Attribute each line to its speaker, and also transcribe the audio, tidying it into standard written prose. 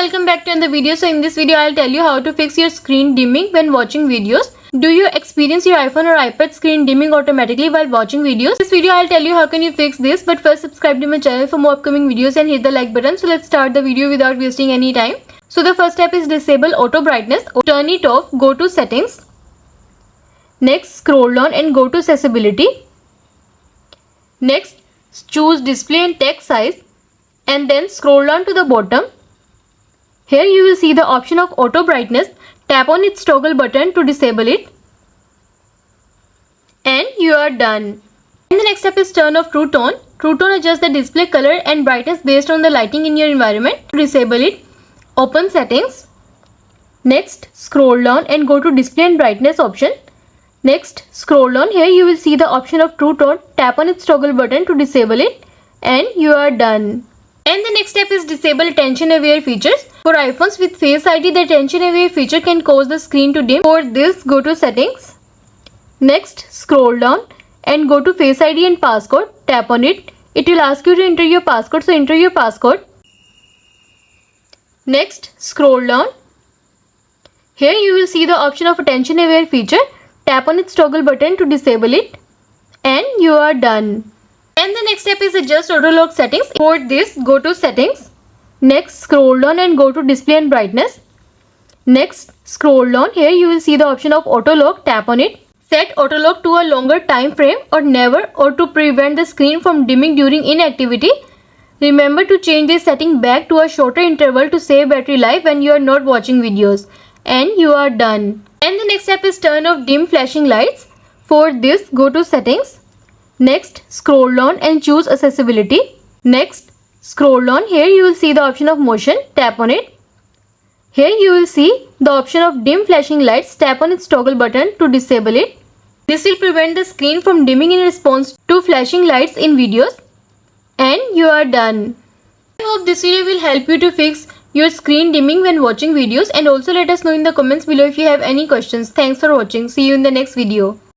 Speaker 1: welcome back to another video. So in this video I'll tell you how to fix your screen dimming when watching videos. Do you experience your iPhone or iPad screen dimming automatically while watching videos? In this video I'll tell you how can you fix this, but first subscribe to my channel for more upcoming videos and hit the like button. So let's start the video without wasting any time. So the first step is disable auto brightness. Turn it off, go to settings. Next scroll down and go to accessibility. Next choose display and text size and then scroll down to the bottom. Here you will see the option of auto brightness. Tap on its toggle button to disable it. And you are done. And the next step is turn off True Tone. True Tone adjusts the display color and brightness based on the lighting in your environment. To disable it, open settings. Next scroll down and go to display and brightness option. Next scroll down. Here you will see the option of True Tone. Tap on its toggle button to disable it. And you are done. And the next step is disable attention aware features. For iPhones with Face ID, the attention aware feature can cause the screen to dim. For this, go to settings. Next, scroll down and go to Face ID and passcode. Tap on it. It will ask you to enter your passcode, so enter your passcode. Next, scroll down. Here you will see the option of attention aware feature. Tap on its toggle button to disable it. And you are done. And the next step is adjust auto lock settings. For this, go to settings. Next, scroll down and go to display and brightness. Next, scroll down. Here you will see the option of auto lock. Tap on it. Set auto lock to a longer time frame or never, or to prevent the screen from dimming during inactivity. Remember to change this setting back to a shorter interval to save battery life when you are not watching videos. And you are done. And the next step is turn off dim flashing lights. For this, go to settings. Next, scroll down and choose accessibility. Next, scroll down. Here you will see the option of motion. Tap on it. Here you will see the option of dim flashing lights. Tap on its toggle button to disable it. This will prevent the screen from dimming in response to flashing lights in videos. And you are done. I hope this video will help you to fix your screen dimming when watching videos, and also let us know in the comments below if you have any questions. Thanks for watching. See you in the next video.